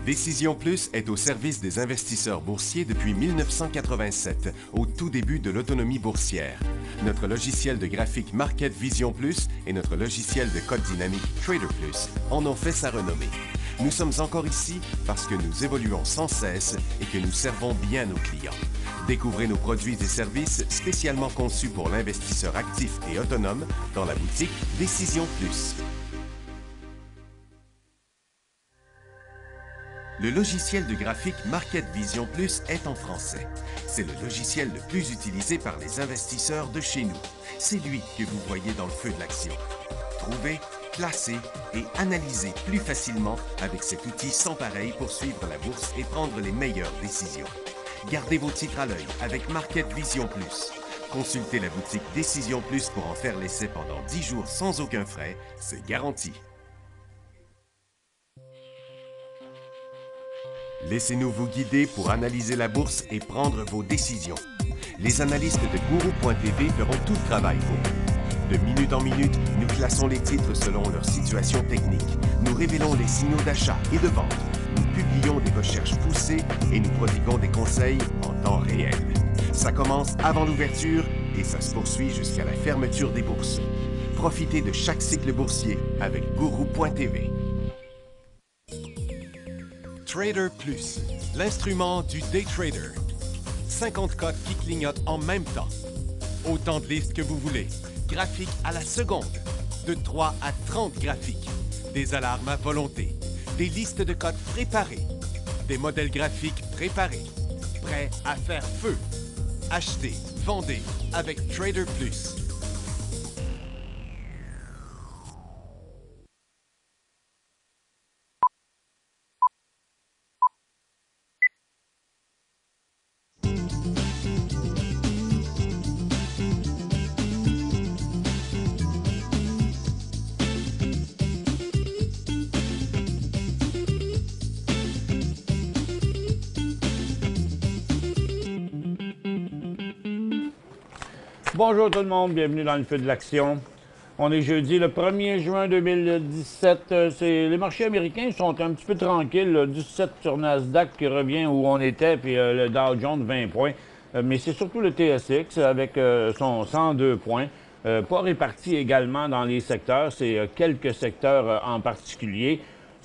Décision Plus est au service des investisseurs boursiers depuis 1987, au tout début de l'autonomie boursière. Notre logiciel de graphique Market Vision Plus et notre logiciel de code dynamique Trader Plus en ont fait sa renommée. Nous sommes encore ici parce que nous évoluons sans cesse et que nous servons bien nos clients. Découvrez nos produits et services spécialement conçus pour l'investisseur actif et autonome dans la boutique Décision Plus. Le logiciel de graphique Market Vision Plus est en français. C'est le logiciel le plus utilisé par les investisseurs de chez nous. C'est lui que vous voyez dans le feu de l'action. Trouvez, classer et analyser plus facilement avec cet outil sans pareil pour suivre la bourse et prendre les meilleures décisions. Gardez vos titres à l'œil avec Market Vision Plus. Consultez la boutique Décision Plus pour en faire l'essai pendant 10 jours sans aucun frais, c'est garanti. Laissez-nous vous guider pour analyser la bourse et prendre vos décisions. Les analystes de Guru.tv feront tout le travail pour vous. De minute en minute, nous classons les titres selon leur situation technique. Nous révélons les signaux d'achat et de vente. Nous publions des recherches poussées et nous prodiguons des conseils en temps réel. Ça commence avant l'ouverture et ça se poursuit jusqu'à la fermeture des bourses. Profitez de chaque cycle boursier avec Guru.tv. Trader Plus, l'instrument du day trader. 50 cotes qui clignotent en même temps. Autant de listes que vous voulez. Graphiques à la seconde. De 3 à 30 graphiques. Des alarmes à volonté. Des listes de cotes préparées. Des modèles graphiques préparés. Prêts à faire feu. Achetez, vendez avec Trader Plus. Bonjour tout le monde, bienvenue dans le feu de l'action. On est jeudi le 1er juin 2017. Les marchés américains sont un petit peu tranquilles. Le 17 sur Nasdaq qui revient où on était, puis le Dow Jones 20 points. Mais c'est surtout le TSX avec son 102 points. Pas réparti également dans les secteurs. C'est quelques secteurs en particulier.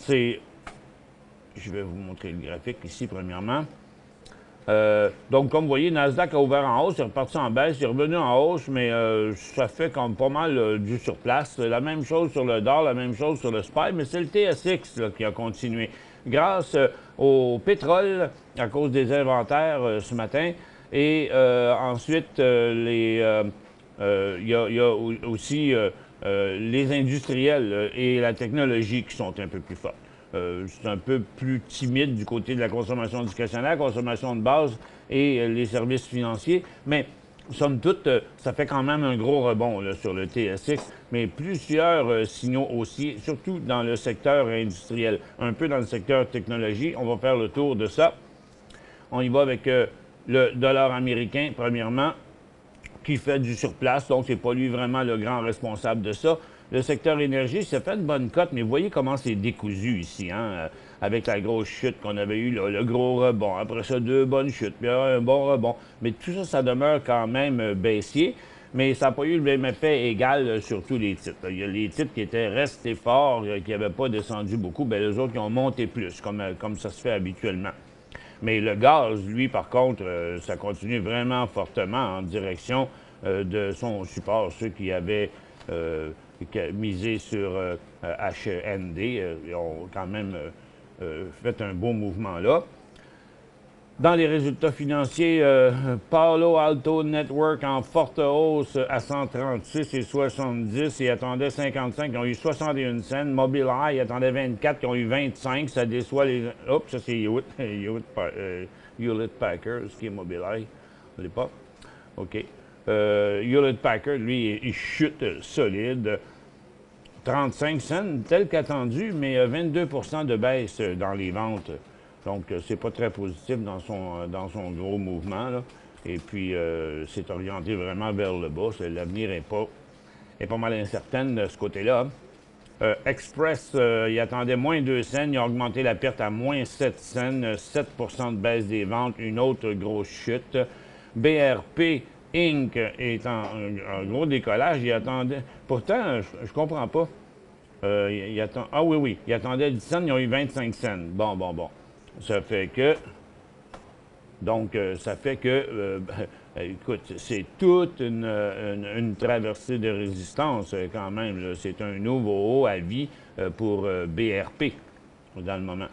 Je vais vous montrer le graphique ici premièrement. Donc, comme vous voyez, Nasdaq a ouvert en hausse, il est reparti en baisse, il est revenu en hausse, mais ça fait comme pas mal du surplace. La même chose sur le DOR, la même chose sur le SPY, mais c'est le TSX là, qui a continué. Grâce au pétrole, à cause des inventaires ce matin, et ensuite, il y a aussi les industriels et la technologie qui sont un peu plus forts. C'est un peu plus timide du côté de la consommation discrétionnaire, consommation de base et les services financiers. Mais, somme toute, ça fait quand même un gros rebond là, sur le TSX, mais plusieurs signaux haussiers, surtout dans le secteur industriel, un peu dans le secteur technologie. On va faire le tour de ça. On y va avec le dollar américain, premièrement, qui fait du surplace, donc c'est pas lui vraiment le grand responsable de ça. Le secteur énergie, ça fait une bonne cote, mais vous voyez comment c'est décousu ici, hein, avec la grosse chute qu'on avait eue, là, le gros rebond. Après ça, 2 bonnes chutes, puis un bon rebond. Mais tout ça, ça demeure quand même baissier, mais ça n'a pas eu le même effet égal sur tous les titres. Il y a les titres qui étaient restés forts, qui n'avaient pas descendu beaucoup, bien les autres qui ont monté plus, comme ça se fait habituellement. Mais le gaz, lui, par contre, ça continue vraiment fortement en direction de son support. Ceux qui avaient misé sur HND ils ont quand même fait un beau mouvement là. Dans les résultats financiers, Palo Alto Network en forte hausse à 136,70 et attendait 55, ils ont eu 61 cents. Mobileye attendait 24, ils ont eu 25, ça déçoit les... Oups, ça c'est Hewlett Packard, ce qui est Mobileye, je ne l'ai pas. OK. Hewlett Packard, lui, il chute solide. 35 cents, tel qu'attendu, mais 22 % de baisse dans les ventes. Donc, c'est pas très positif dans son gros mouvement, là. Et puis, c'est orienté vraiment vers le bas. L'avenir est pas mal incertain de ce côté-là. Express, il attendait moins 2 cents. Il a augmenté la perte à moins 7 cents. 7 de baisse des ventes. Une autre grosse chute. BRP Inc. est en gros décollage. Il attendait... Pourtant, je comprends pas. Ah oui, il attendait 10 cents. Ils ont eu 25 cents. Bon. Ça fait que... Donc, ça fait que... écoute, c'est toute une traversée de résistance quand même. C'est un nouveau haut à vie pour BRP dans le moment.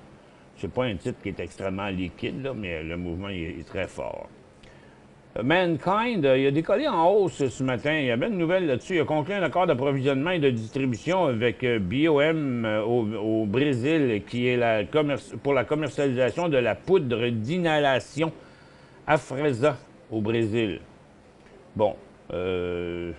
C'est pas un titre qui est extrêmement liquide, là, mais le mouvement est très fort. Mankind, il a décollé en hausse ce matin. Il y avait une nouvelle là-dessus. Il a conclu un accord d'approvisionnement et de distribution avec BioM au Brésil, qui est pour la commercialisation de la poudre d'inhalation Afresa au Brésil. Bon, le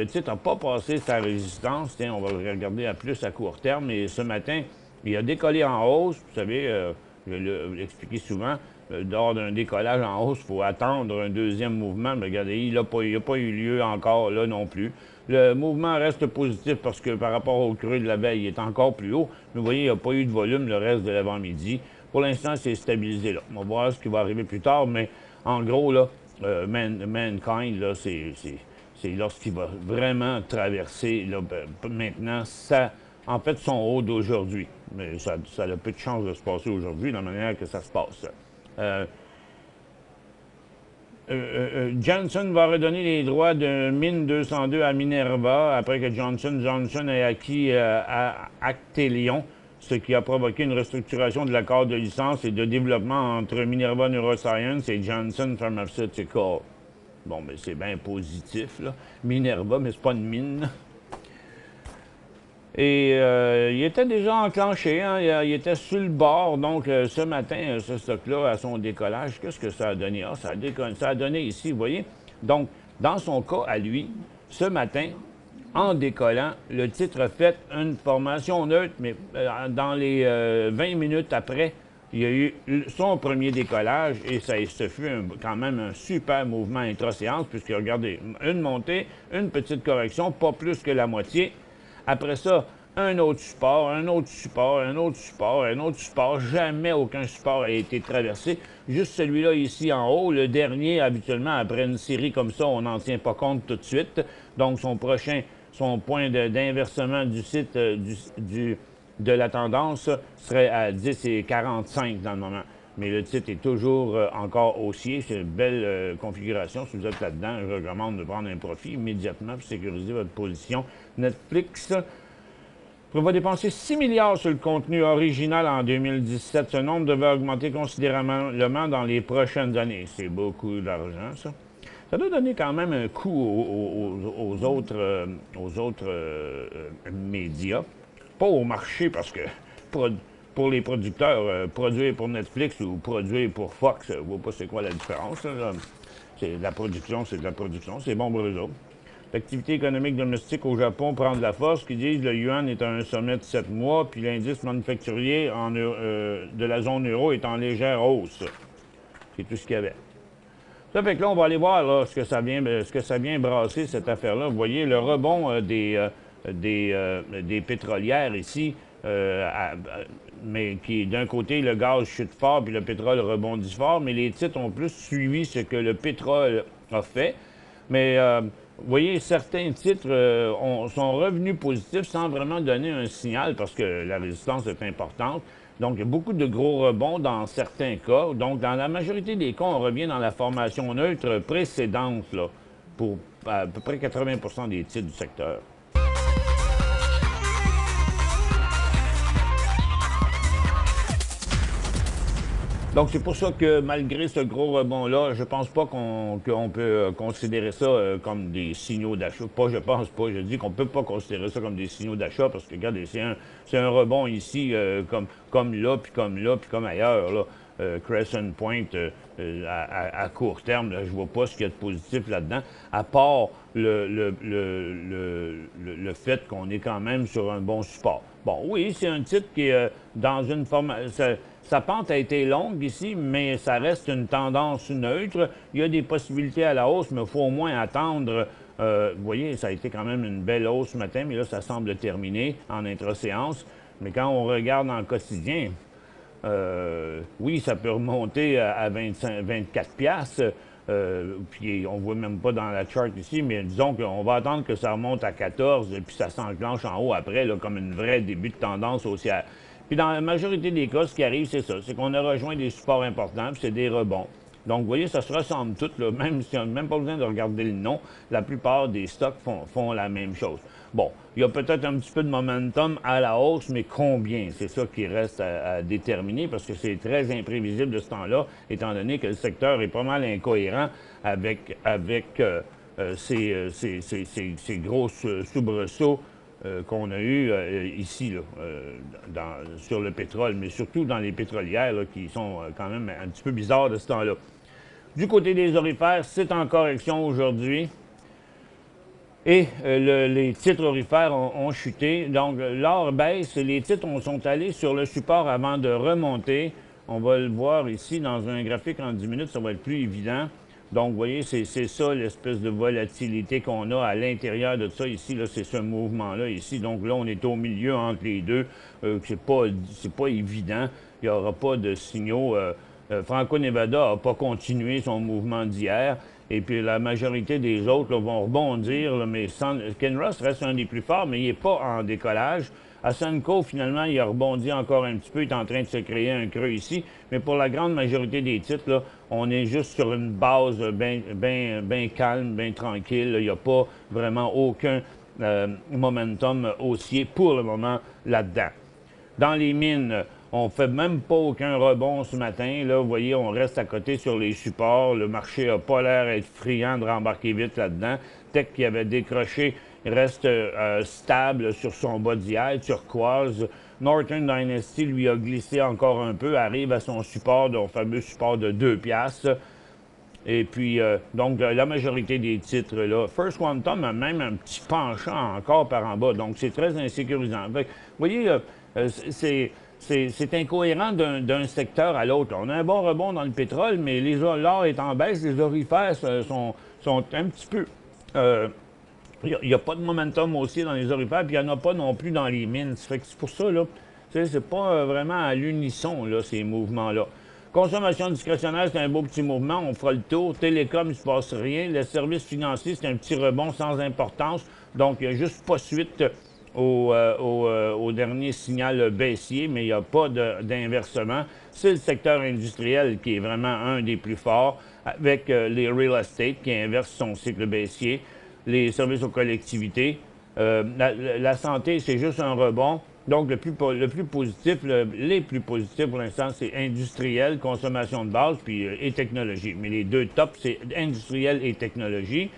titre n'a pas passé sa résistance. Tiens, on va le regarder à court terme. Et ce matin, il a décollé en hausse. Vous savez, je l'ai expliqué souvent, lors d'un décollage en hausse, il faut attendre un deuxième mouvement. Mais regardez, il n'a pas eu lieu encore là non plus. Le mouvement reste positif parce que par rapport au creux de la veille, il est encore plus haut. Mais vous voyez, il n'y a pas eu de volume le reste de l'avant-midi. Pour l'instant, c'est stabilisé là. On va voir ce qui va arriver plus tard, mais en gros, là, Mankind, là, c'est lorsqu'il va vraiment traverser, là, maintenant, en fait, son haut d'aujourd'hui. Mais ça a peu de chance de se passer aujourd'hui, de la manière que ça se passe. Johnson va redonner les droits de Mine 202 à Minerva après que Johnson ait acquis à Actelion, ce qui a provoqué une restructuration de l'accord de licence et de développement entre Minerva Neuroscience et Johnson Pharmaceutical. Bon, mais c'est bien positif, là. Minerva, mais c'est pas une mine. Et il était déjà enclenché, hein? Il était sur le bord. Donc, ce matin, ce stock-là, à son décollage, qu'est-ce que ça a donné? Ah, ça a donné ici, vous voyez? Donc, dans son cas, à lui, ce matin, en décollant, le titre a fait une formation neutre, mais dans les 20 minutes après, il y a eu son premier décollage et ce fut quand même un super mouvement intra-séance, puisque, regardez, une montée, une petite correction, pas plus que la moitié. Après ça, un autre support, un autre support, un autre support, un autre support. Jamais aucun support a été traversé. Juste celui-là ici en haut. Le dernier, habituellement, après une série comme ça, on n'en tient pas compte tout de suite. Donc, son point d'inversement du site de la tendance serait à 10,45 dans le moment. Mais le titre est toujours encore haussier. C'est une belle configuration. Si vous êtes là-dedans, je recommande de prendre un profit immédiatement pour sécuriser votre position. Netflix prévoit dépenser 6 milliards sur le contenu original en 2017. Ce nombre devrait augmenter considérablement dans les prochaines années. C'est beaucoup d'argent, ça. Ça doit donner quand même un coup aux autres médias. Pas au marché, parce que pour les producteurs, produire pour Netflix ou produire pour Fox, je ne vois pas c'est quoi la différence. Là. C'est de la production, c'est de la production. C'est bon pour eux autres. L'activité économique domestique au Japon prend de la force. Qui disent le yuan est à un sommet de 7 mois, puis l'indice manufacturier de la zone euro est en légère hausse. C'est tout ce qu'il y avait. Ça fait que là, on va aller voir là, ce que ça vient brasser, cette affaire-là. Vous voyez, le rebond des pétrolières ici, mais qui, d'un côté, le gaz chute fort, puis le pétrole rebondit fort, mais les titres ont plus suivi ce que le pétrole a fait. Mais, vous voyez, certains titres sont revenus positifs sans vraiment donner un signal, parce que la résistance est importante. Donc, il y a beaucoup de gros rebonds dans certains cas. Donc, dans la majorité des cas, on revient dans la formation neutre précédente, là, pour à peu près 80 des titres du secteur. Donc, c'est pour ça que malgré ce gros rebond-là, je pense pas qu'on peut considérer ça comme des signaux d'achat. Pas, je pense pas. Je dis qu'on peut pas considérer ça comme des signaux d'achat parce que, regardez, c'est un rebond ici comme là, puis comme là, puis comme ailleurs, là. Crescent Point, à court terme, là, je vois pas ce qu'il y a de positif là-dedans, à part le fait qu'on est quand même sur un bon support. Bon, oui, c'est un titre qui est dans une forme... Sa pente a été longue ici, mais ça reste une tendance neutre. Il y a des possibilités à la hausse, mais il faut au moins attendre Vous voyez, ça a été quand même une belle hausse ce matin, mais là, ça semble terminer en intra-séance. Mais quand on regarde en quotidien, oui, ça peut remonter à 24 piastres. Puis on ne voit même pas dans la chart ici, mais disons qu'on va attendre que ça remonte à 14 et puis ça s'enclenche en haut après, là, comme une vraie début de tendance haussière. Puis dans la majorité des cas, ce qui arrive, c'est ça, c'est qu'on a rejoint des supports importants, puis c'est des rebonds. Donc, vous voyez, ça se ressemble tout, là, même si on n'a même pas besoin de regarder le nom, la plupart des stocks font la même chose. Bon, il y a peut-être un petit peu de momentum à la hausse, mais combien? C'est ça qui reste à déterminer, parce que c'est très imprévisible de ce temps-là, étant donné que le secteur est pas mal incohérent avec ces gros soubresauts qu'on a eu ici, là, sur le pétrole, mais surtout dans les pétrolières, là, qui sont quand même un petit peu bizarres de ce temps-là. Du côté des orifères, c'est en correction aujourd'hui. Et les titres orifères ont chuté. Donc, l'or baisse et les titres sont allés sur le support avant de remonter. On va le voir ici dans un graphique en 10 minutes, ça va être plus évident. Donc, vous voyez, c'est ça l'espèce de volatilité qu'on a à l'intérieur de ça ici. C'est ce mouvement-là ici. Donc là, on est au milieu entre les deux. C'est pas évident. Il n'y aura pas de signaux. Franco-Nevada n'a pas continué son mouvement d'hier. Et puis la majorité des autres là, vont rebondir, là, mais Kinross reste un des plus forts, mais il n'est pas en décollage. Asenco, finalement, il a rebondi encore un petit peu, il est en train de se créer un creux ici. Mais pour la grande majorité des titres, là, on est juste sur une base bien calme, bien tranquille. Là. Il n'y a pas vraiment aucun momentum haussier pour le moment là-dedans. Dans les mines, on ne fait même pas aucun rebond ce matin. Là, vous voyez, on reste à côté sur les supports. Le marché n'a pas l'air d'être friand de rembarquer vite là-dedans. Tech qui avait décroché reste stable sur son bas d'hier, turquoise. Northern Dynasty, lui, a glissé encore un peu, arrive à son support, son fameux support de 2 piastres. Et puis, donc, la majorité des titres, là, First Quantum a même un petit penchant encore par en bas. Donc, c'est très insécurisant. Fait, vous voyez, c'est incohérent d'un secteur à l'autre. On a un bon rebond dans le pétrole, mais l'or est en baisse, les orifères sont un petit peu... il n'y a pas de momentum haussier dans les orifères, puis il n'y en a pas non plus dans les mines. C'est pour ça, là, c'est pas vraiment à l'unisson, là, ces mouvements-là. Consommation discrétionnaire, c'est un beau petit mouvement, on fera le tour. Télécom, il ne se passe rien. Les services financiers, c'est un petit rebond sans importance. Donc, il n'y a juste pas suite au dernier signal baissier, mais il n'y a pas d'inversement. C'est le secteur industriel qui est vraiment un des plus forts, avec les real estate qui inverse son cycle baissier, les services aux collectivités. La santé, c'est juste un rebond. Donc, les plus positifs pour l'instant, c'est industriel, consommation de base, puis et technologie. Mais les deux tops, c'est industriel et technologie.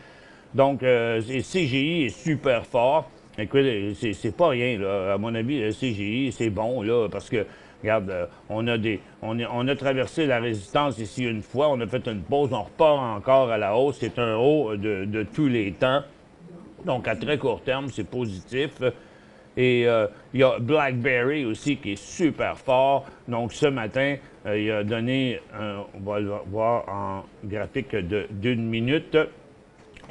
Donc, CGI est super fort. Écoutez, c'est pas rien, là. À mon avis, le CGI, c'est bon, là, parce que, regarde, on a traversé la résistance ici une fois, on a fait une pause, on repart encore à la hausse. C'est un haut de tous les temps. Donc, à très court terme, c'est positif. Et il y a BlackBerry aussi qui est super fort. Donc, ce matin, il a donné, on va le voir en graphique d'une minute.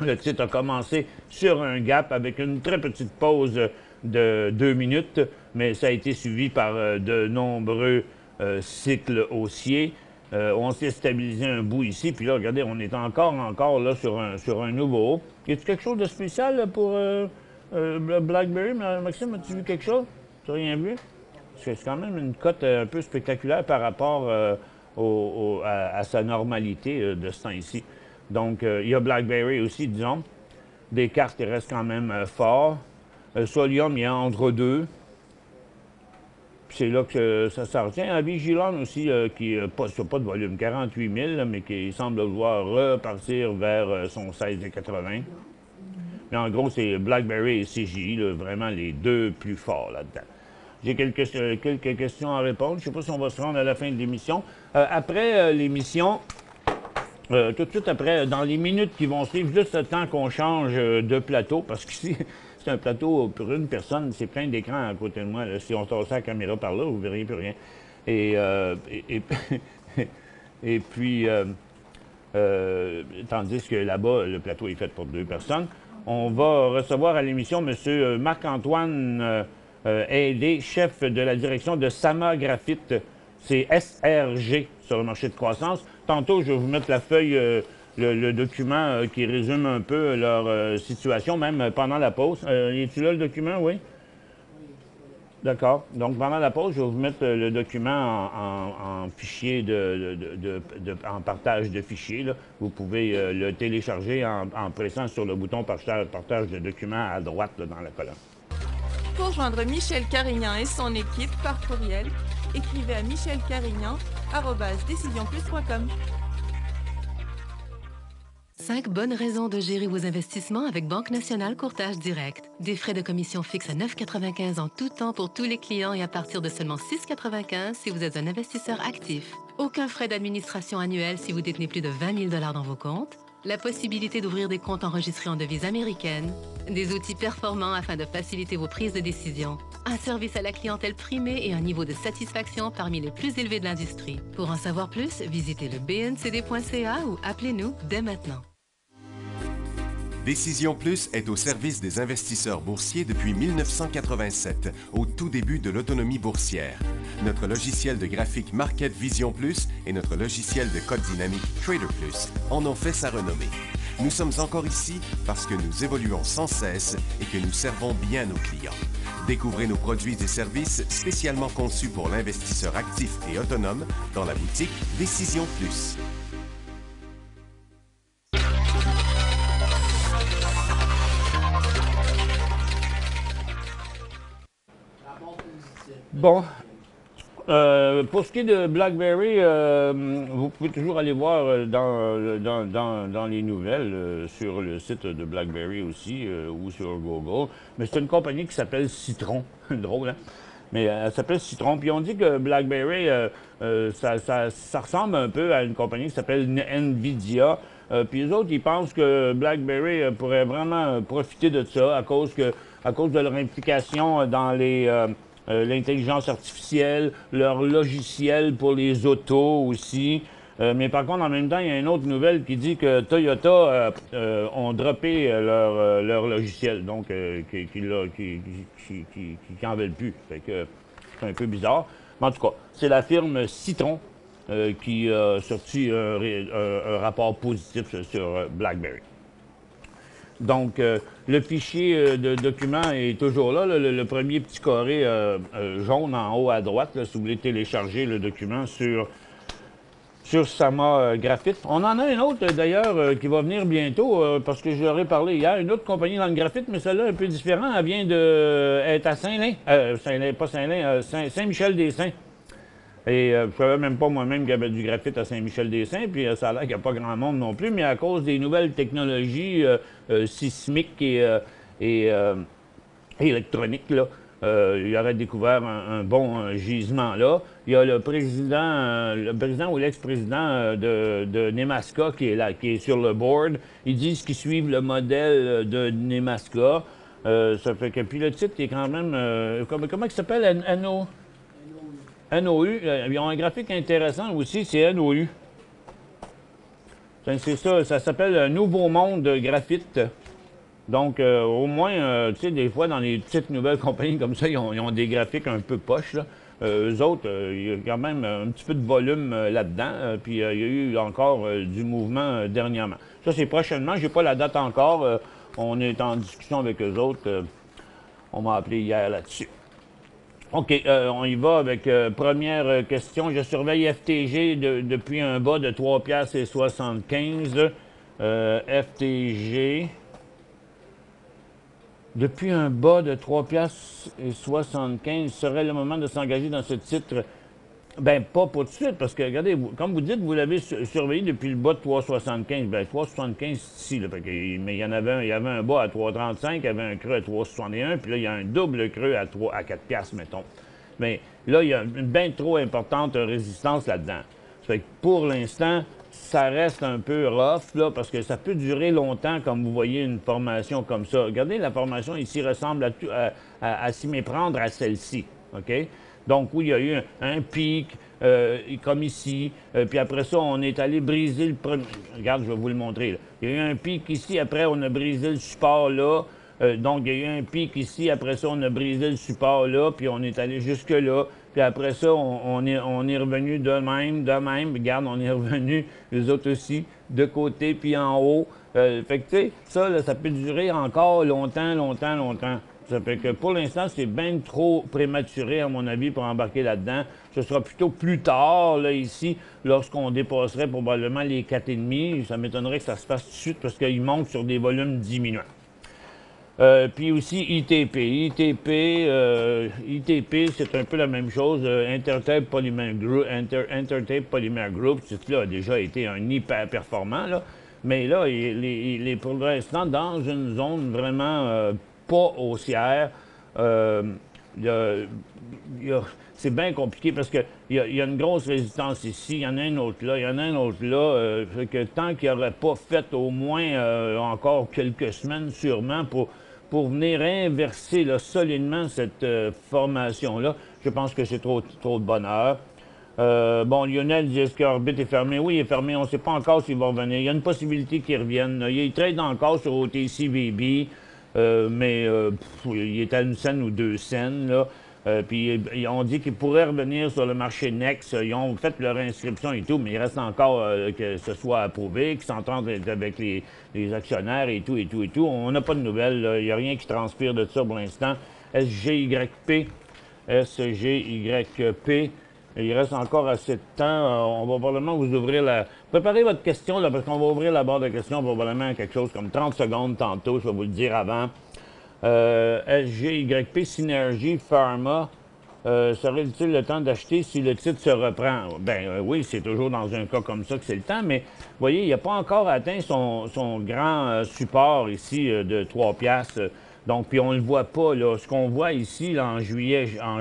Le titre a commencé sur un gap avec une très petite pause de 2 minutes, mais ça a été suivi par de nombreux cycles haussiers. On s'est stabilisé un bout ici, puis là, regardez, on est encore là sur un nouveau haut. Y a-t-il quelque chose de spécial là, pour BlackBerry? Maxime, as-tu vu quelque chose? Tu n'as rien vu? Parce que c'est quand même une cote un peu spectaculaire par rapport à sa normalité de ce temps ici. Donc, il y a BlackBerry aussi, disons. Descartes, il reste quand même fort. Solium, il est entre deux. Puis c'est là que ça retient. Avigilon aussi, qui n'a pas de volume, 48 000, là, mais qui semble vouloir repartir vers son 16,80. Mais en gros, c'est BlackBerry et CGI, là, vraiment les deux plus forts là-dedans. J'ai quelques questions à répondre. Je ne sais pas si on va se rendre à la fin de l'émission. Après l'émission... tout de suite après, dans les minutes qui vont suivre, juste le temps qu'on change de plateau, parce qu'ici, c'est un plateau pour une personne, c'est plein d'écrans à côté de moi. Là. Si on tasse la caméra par là, vous ne verriez plus rien. Et puis, tandis que là-bas, le plateau est fait pour 2 personnes. On va recevoir à l'émission M. Marc-Antoine Aidé, chef de la direction de Sama Graphite. C'est SRG sur le marché de croissance. Tantôt, je vais vous mettre la feuille, le document qui résume un peu leur situation, même pendant la pause. Es-tu là, le document, oui? D'accord. Donc, pendant la pause, je vais vous mettre le document en fichier en partage de fichiers. Là. Vous pouvez le télécharger en pressant sur le bouton partage de documents à droite là, dans la colonne. Pour joindre Michel Carignan et son équipe par courriel, écrivez à michelcarignan@decisionplus.com. 5 bonnes raisons de gérer vos investissements avec Banque Nationale Courtage Direct. Des frais de commission fixes à 9,95 en tout temps pour tous les clients et à partir de seulement 6,95 si vous êtes un investisseur actif. Aucun frais d'administration annuel si vous détenez plus de 20 000 $ dans vos comptes. La possibilité d'ouvrir des comptes enregistrés en devise américaine. Des outils performants afin de faciliter vos prises de décision. Un service à la clientèle primé et un niveau de satisfaction parmi les plus élevés de l'industrie. Pour en savoir plus, visitez le bncd.ca ou appelez-nous dès maintenant. Décision Plus est au service des investisseurs boursiers depuis 1987, au tout début de l'autonomie boursière. Notre logiciel de graphique Market Vision Plus et notre logiciel de code dynamique Trader Plus en ont fait sa renommée. Nous sommes encore ici parce que nous évoluons sans cesse et que nous servons bien nos clients. Découvrez nos produits et services spécialement conçus pour l'investisseur actif et autonome dans la boutique Décision Plus. Bon. Pour ce qui est de BlackBerry, vous pouvez toujours aller voir dans les nouvelles sur le site de BlackBerry aussi ou sur Google. Mais c'est une compagnie qui s'appelle Citron. Drôle, hein? Mais elle s'appelle Citron. Puis on dit que BlackBerry, ça ressemble un peu à une compagnie qui s'appelle NVIDIA. Puis les autres, ils pensent que BlackBerry pourrait vraiment profiter de ça à cause de leur implication dans l'intelligence artificielle, leur logiciel pour les autos aussi. Mais par contre, en même temps, il y a une autre nouvelle qui dit que Toyota ont droppé leur logiciel, donc qui n'en veulent plus. Fait que c'est un peu bizarre. Mais en tout cas, c'est la firme Citron qui a sorti un rapport positif sur BlackBerry. Donc, le fichier de document est toujours là, le premier petit carré jaune en haut à droite, là, si vous voulez télécharger le document sur Sama Graphite. On en a un autre, d'ailleurs, qui va venir bientôt, parce que j'aurais parlé hier, une autre compagnie dans le graphite, mais celle-là, un peu différente, elle vient d'être à Saint-Lin, pas Saint-Lin, Saint-Michel-des-Saints. Et je ne savais même pas moi-même qu'il y avait du graphite à Saint-Michel-des-Saints, puis ça a l'air qu'il n'y a pas grand monde non plus, mais à cause des nouvelles technologies sismiques et électroniques, là, il aurait découvert un bon gisement là. Il y a le président ou l'ex-président de Nemaska qui est là, qui est sur le board. Ils disent qu'ils suivent le modèle de Nemaska. Ça fait que, puis le titre est quand même, comment il s'appelle, NOU, ils ont un graphique intéressant aussi, c'est NOU. C'est ça s'appelle Nouveau Monde Graphite. Donc, au moins, tu sais, des fois, dans les petites nouvelles compagnies comme ça, ils ont des graphiques un peu poches, là. Eux autres, il y a quand même un petit peu de volume là-dedans. Puis, il y a eu encore du mouvement dernièrement. Ça, c'est prochainement. Je n'ai pas la date encore. On est en discussion avec eux autres. On m'a appelé hier là-dessus. OK, on y va avec première question. Je surveille FTG depuis un bas de 3,75 FTG. Depuis un bas de 3,75 serait le moment de s'engager dans ce titre? Bien, pas tout de suite, parce que, regardez, comme vous dites, vous l'avez surveillé depuis le bas de 3,75. Bien, 3,75 ici, là, mais il y avait un bas à 3,35, il y avait un creux à 3,61, puis là, il y a un double creux à 4 piastres, mettons. Mais là, il y a une bien trop importante résistance là-dedans. Ça fait que pour l'instant, ça reste un peu rough, là, parce que ça peut durer longtemps, comme vous voyez une formation comme ça. Regardez, la formation ici ressemble à s'y méprendre à celle-ci, OK? Donc, oui, il y a eu un pic, comme ici. Puis après ça, on est allé briser le premier. Regarde, je vais vous le montrer. Là. Il y a eu un pic ici, après, on a brisé le support là. Donc, il y a eu un pic ici, après ça, on a brisé le support là, puis on est allé jusque-là. Puis après ça, on est revenu de même. Regarde, on est revenu, les autres aussi, de côté, puis en haut. Fait que, tu sais, ça, là, ça peut durer encore longtemps. Ça fait que pour l'instant, c'est bien trop prématuré, à mon avis, pour embarquer là-dedans. Ce sera plutôt plus tard, là, ici, lorsqu'on dépasserait probablement les 4,5. Ça m'étonnerait que ça se fasse tout de suite parce qu'il monte sur des volumes diminuants. Puis aussi ITP. ITP, c'est un peu la même chose. Intertape Polymer Group, ce là a déjà été un hyper performant, là. Mais là, il est pour l'instant dans une zone vraiment pas haussière. C'est bien compliqué parce qu'il y a une grosse résistance ici, il y en a un autre là, fait que tant qu'il n'aurait pas fait au moins encore quelques semaines sûrement pour venir inverser là, solidement cette formation-là, je pense que c'est trop de bonheur. Bon, Lionel dit, est-ce qu'Orbit est fermé? Oui, il est fermé. On ne sait pas encore s'il va revenir. Il y a une possibilité qu'il revienne. Il trade encore sur OTC VB, mais il est à 1 cent ou 2 cents, là. Puis on dit qu'ils pourraient revenir sur le marché Next. Ils ont fait leur inscription et tout, mais il reste encore que ce soit approuvé, qu'ils s'entendent avec les actionnaires et tout. On n'a pas de nouvelles. Là. Il n'y a rien qui transpire de ça pour l'instant. SGYP. Il reste encore assez de temps. On va probablement vous ouvrir la... Préparez votre question, là, parce qu'on va ouvrir la barre de questions probablement quelque chose comme 30 secondes tantôt, je vais vous le dire avant. SGYP Synergy Pharma, serait-il le temps d'acheter si le titre se reprend? Ben oui, c'est toujours dans un cas comme ça que c'est le temps, mais vous voyez, il n'a pas encore atteint son grand support ici de 3 piastres. Donc, puis on ne le voit pas, là. Ce qu'on voit ici, là, en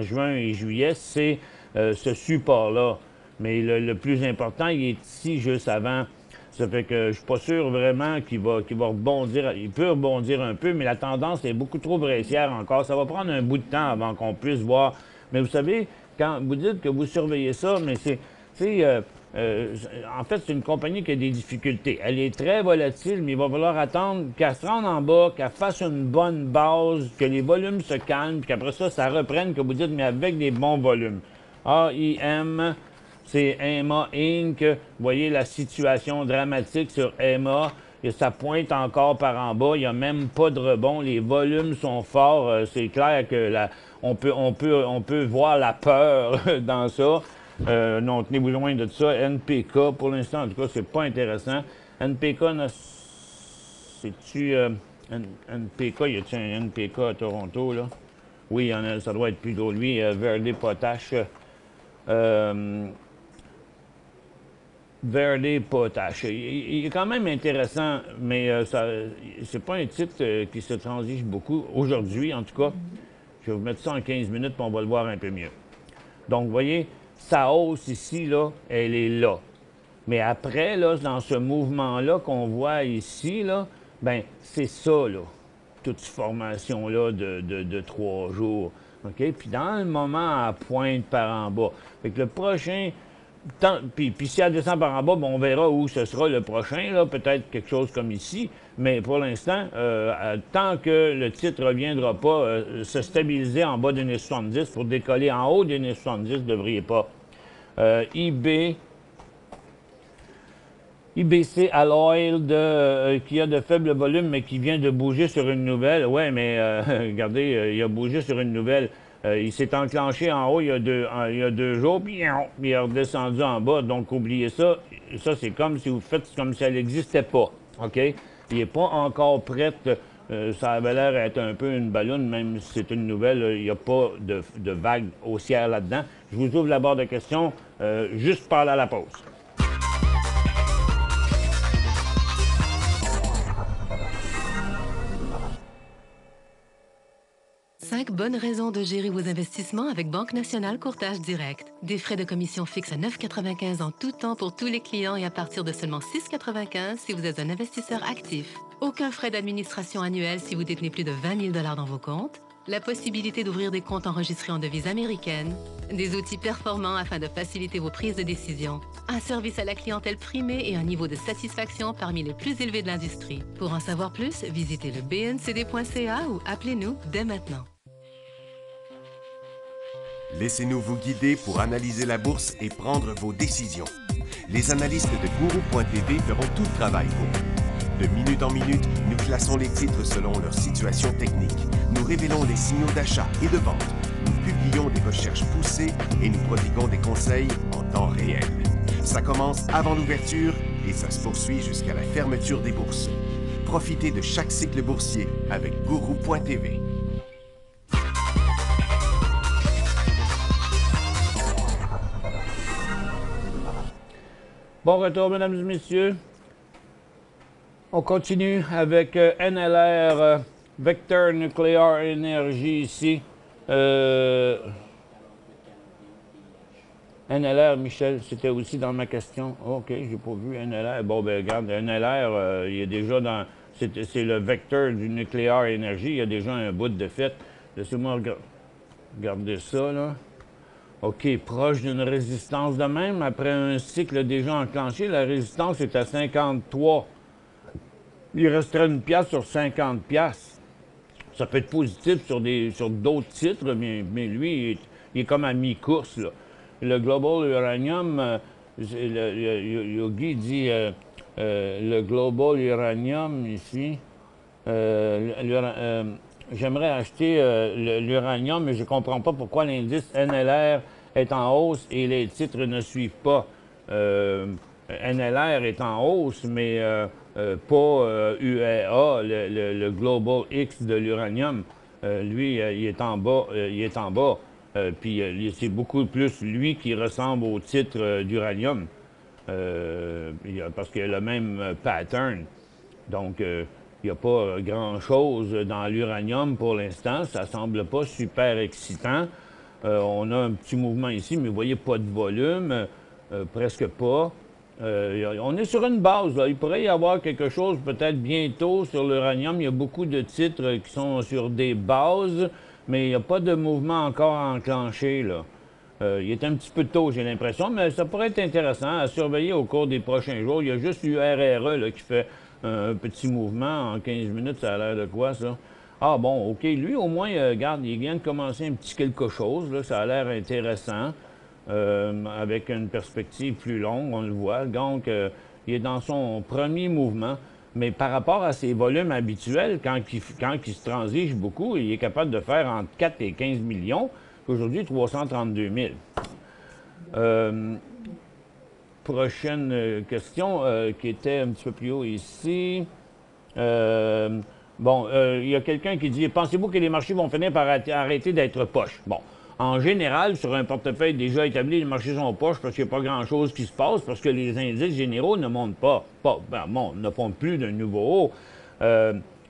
juin et juillet, c'est ce support-là. Mais le plus important, il est ici juste avant. Ça fait que je suis pas sûr vraiment qu'il va rebondir. Il peut rebondir un peu, mais la tendance est beaucoup trop baissière encore. Ça va prendre un bout de temps avant qu'on puisse voir. Mais vous savez, quand vous dites que vous surveillez ça, mais en fait, c'est une compagnie qui a des difficultés. Elle est très volatile, mais il va falloir attendre qu'elle se rende en bas, qu'elle fasse une bonne base, que les volumes se calment, puis qu'après ça reprenne, que vous dites, mais avec des bons volumes. AIM, c'est EMA Inc. Vous voyez la situation dramatique sur EMA. Et ça pointe encore par en bas. Il n'y a même pas de rebond. Les volumes sont forts. C'est clair que on peut voir la peur dans ça. Non, tenez-vous loin de ça. NPK, pour l'instant, en tout cas, c'est pas intéressant. NPK, c'est-tu... NPK, y a-t-il un NPK à Toronto, là? Oui, il y en a, ça doit être plutôt lui. Verde Potash. Verde Potash. Il est quand même intéressant, mais c'est pas un titre qui se transige beaucoup aujourd'hui, en tout cas. Je vais vous mettre ça en 15 minutes, puis on va le voir un peu mieux. Donc, vous voyez, sa hausse ici, là, elle est là. Mais après, là, dans ce mouvement-là qu'on voit ici, là, ben c'est ça, là, toute cette formation-là de 3 jours. OK? Puis dans le moment, elle pointe par en bas. Fait que le prochain... Puis si elle descend par en bas, ben, on verra où ce sera le prochain, là, peut-être quelque chose comme ici. Mais pour l'instant, tant que le titre ne reviendra pas se stabiliser en bas des 70 pour décoller en haut des 70, ne devriez pas. IBC Alloy qui a de faibles volumes, mais qui vient de bouger sur une nouvelle. Oui, mais regardez, il a bougé sur une nouvelle. Il s'est enclenché en haut il y a 2 jours, puis il est redescendu en bas. Donc, oubliez ça. Ça, c'est comme si vous faites comme si elle n'existait pas. OK? Il n'est pas encore prêt. Ça avait l'air d'être un peu une ballonne, même si c'est une nouvelle. Il n'y a pas de vague haussière là-dedans. Je vous ouvre la barre de questions juste par là à la pause. 5 bonnes raisons de gérer vos investissements avec Banque Nationale Courtage Direct. Des frais de commission fixes à 9,95 en tout temps pour tous les clients et à partir de seulement 6,95 si vous êtes un investisseur actif. Aucun frais d'administration annuel si vous détenez plus de 20 000 $ dans vos comptes. la possibilité d'ouvrir des comptes enregistrés en devise américaine, des outils performants afin de faciliter vos prises de décision, un service à la clientèle primé et un niveau de satisfaction parmi les plus élevés de l'industrie. Pour en savoir plus, visitez le bncd.ca ou appelez-nous dès maintenant. Laissez-nous vous guider pour analyser la bourse et prendre vos décisions. Les analystes de Guru.tv feront tout le travail pour vous. De minute en minute, nous classons les titres selon leur situation technique. Nous révélons les signaux d'achat et de vente. Nous publions des recherches poussées et nous prodiguons des conseils en temps réel. Ça commence avant l'ouverture et ça se poursuit jusqu'à la fermeture des bourses. Profitez de chaque cycle boursier avec Guru.tv. Bon retour, mesdames et messieurs. On continue avec NLR, Vector Nuclear Energy ici. NLR, Michel, c'était aussi dans ma question. OK, j'ai pas vu NLR. Bon, ben regarde, NLR, il y a déjà dans... C'est le vecteur du nucléaire énergie. Il y a déjà un bout de fait. Laissez-moi regarder ça, là. OK, proche d'une résistance de même. Après un cycle déjà enclenché, la résistance est à 53. Il resterait une pièce sur 50 pièces. Ça peut être positif sur d'autres titres, mais lui, il est comme à mi-course, là. Le Global Uranium, Yogi dit le Global Uranium ici. J'aimerais acheter l'uranium, mais je ne comprends pas pourquoi l'indice NLR est en hausse et les titres ne suivent pas. NLR est en hausse, mais pas UEA, le Global X de l'uranium. Lui, il est en bas. Puis c'est beaucoup plus lui qui ressemble au titre d'uranium. Parce qu'il a le même pattern. Donc, il n'y a pas grand-chose dans l'uranium pour l'instant. Ça ne semble pas super excitant. On a un petit mouvement ici, mais vous voyez, pas de volume, presque pas. On est sur une base, là. Il pourrait y avoir quelque chose peut-être bientôt sur l'uranium. Il y a beaucoup de titres qui sont sur des bases, mais il n'y a pas de mouvement encore enclenché, là. Il est un petit peu tôt, j'ai l'impression, mais ça pourrait être intéressant à surveiller au cours des prochains jours. Il y a juste l'URRE là, qui fait un petit mouvement en 15 minutes. Ça a l'air de quoi, ça? Ah bon, OK. Lui, au moins, regarde, il vient de commencer un petit quelque chose. Là, ça a l'air intéressant. Avec une perspective plus longue, on le voit. Donc, il est dans son premier mouvement. Mais par rapport à ses volumes habituels, quand il se transige beaucoup, il est capable de faire entre 4 et 15 millions. Aujourd'hui, 332 000. Prochaine question qui était un petit peu plus haut ici. Il y a quelqu'un qui dit « Pensez-vous que les marchés vont finir par arrêter d'être poches? » Bon. En général, sur un portefeuille déjà établi, les marchés sont poches parce qu'il n'y a pas grand-chose qui se passe, parce que les indices généraux ne montent ne font plus d'un nouveau haut.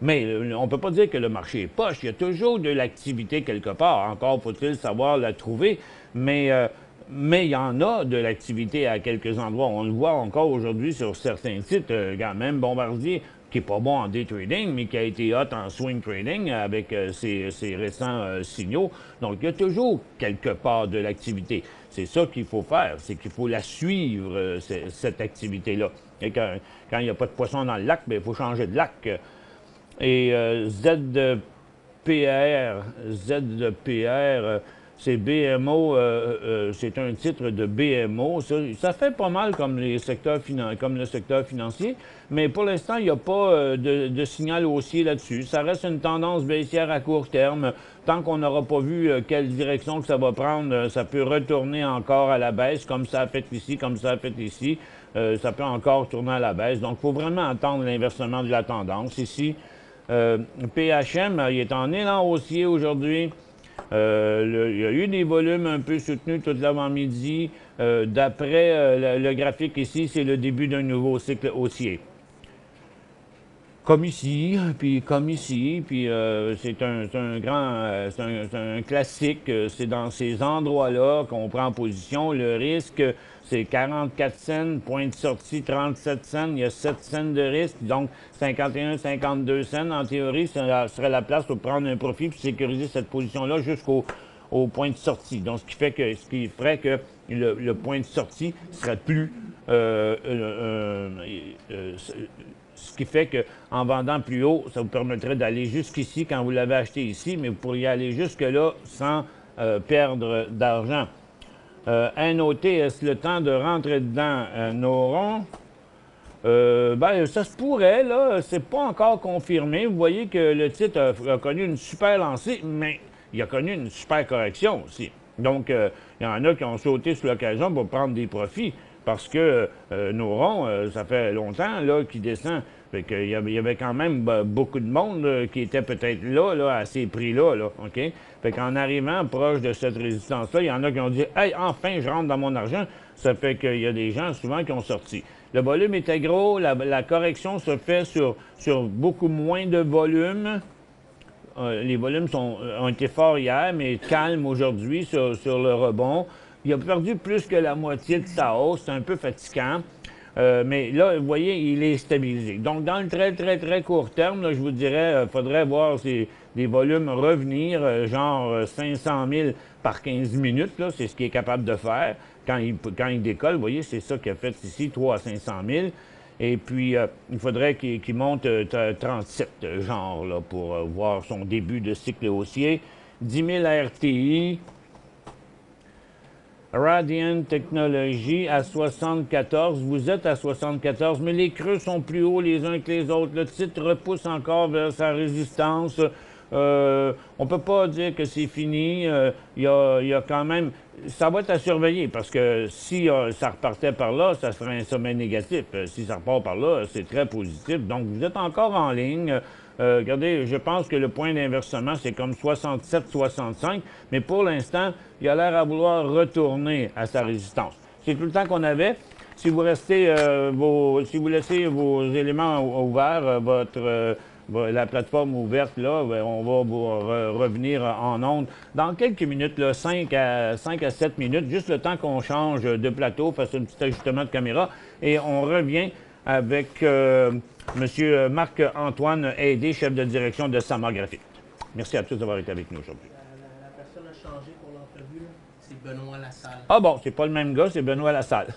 Mais on ne peut pas dire que le marché est poche. Il y a toujours de l'activité quelque part. Encore faut-il savoir la trouver. Mais il y en a de l'activité à quelques endroits. On le voit encore aujourd'hui sur certains titres. Même Bombardier, qui n'est pas bon en day trading, mais qui a été hot en swing trading avec ses récents signaux. Donc, il y a toujours quelque part de l'activité. C'est ça qu'il faut faire, c'est qu'il faut la suivre, cette activité-là. Et quand il n'y a pas de poisson dans le lac, bien, il faut changer de lac. Et ZPR, c'est BMO, c'est un titre de BMO. Ça fait pas mal comme le secteur financier, mais pour l'instant, il n'y a pas de signal haussier là-dessus. Ça reste une tendance baissière à court terme. Tant qu'on n'aura pas vu quelle direction que ça va prendre, ça peut retourner encore à la baisse, comme ça a fait ici, comme ça a fait ici. Ça peut encore tourner à la baisse. Donc, il faut vraiment attendre l'inversement de la tendance. Ici, PHM, il est en élan haussier aujourd'hui. Il y a eu des volumes un peu soutenus tout l'avant-midi. D'après le graphique ici, c'est le début d'un nouveau cycle haussier. comme ici, puis c'est un grand, c'est un classique. C'est dans ces endroits-là qu'on prend position. Le risque, c'est 44 cents, point de sortie 37 cents, il y a 7 cents de risque, donc 51, 52 cents. En théorie, ça serait la place pour prendre un profit puis sécuriser cette position-là jusqu'au point de sortie. Donc, ce qui ferait que le point de sortie serait plus ce qui fait qu'en vendant plus haut, ça vous permettrait d'aller jusqu'ici quand vous l'avez acheté ici, mais vous pourriez aller jusque-là sans perdre d'argent. NOT, est-ce le temps de rentrer dedans? Noron? Ben, ça se pourrait, là. C'est pas encore confirmé. Vous voyez que le titre a connu une super lancée, mais il a connu une super correction aussi. Donc, il y en a qui ont sauté sur l'occasion pour prendre des profits. Parce que Noron, ça fait longtemps là, qu'il descend. Fait qu'il y avait quand même beaucoup de monde qui était peut-être là, à ces prix-là, là, OK? Fait qu'en arrivant proche de cette résistance-là, il y en a qui ont dit « Hey, enfin, je rentre dans mon argent ». Ça fait qu'il y a des gens souvent qui ont sorti. Le volume était gros, la correction se fait sur beaucoup moins de volume. Les volumes ont été forts hier, mais calmes aujourd'hui sur le rebond. Il a perdu plus que la moitié de sa hausse. C'est un peu fatigant. Mais là, vous voyez, il est stabilisé. Donc, dans le très court terme, là, je vous dirais, il faudrait voir des volumes revenir, genre 500 000 par 15 minutes. C'est ce qu'il est capable de faire. Quand il décolle, vous voyez, c'est ça qu'il a fait ici, 3 à 500 000. Et puis, il faudrait qu'il monte 37, genre, là, pour voir son début de cycle haussier. 10 000 RTI. Radiant Technologies à 74. Vous êtes à 74, mais les creux sont plus hauts les uns que les autres. Le titre repousse encore vers sa résistance. On ne peut pas dire que c'est fini. Il y a quand même... Ça va être à surveiller parce que si ça repartait par là, ça serait un sommet négatif. Si ça repart par là, c'est très positif. Donc, vous êtes encore en ligne. Regardez, je pense que le point d'inversement, c'est comme 67-65, mais pour l'instant, il a l'air à vouloir retourner à sa résistance. C'est tout le temps qu'on avait. Si vous restez si vous laissez vos éléments ouverts, la plateforme ouverte, là, on va vous revenir en ondes dans quelques minutes, là, 5 à 7 minutes, juste le temps qu'on change de plateau, fasse un petit ajustement de caméra, et on revient avec M. Marc-Antoine Aidé, chef de direction de Samographie. Merci à tous d'avoir été avec nous aujourd'hui. La personne a changé pour l'entrevue, c'est Benoît Lassalle. Ah bon, c'est pas le même gars, c'est Benoît Lassalle.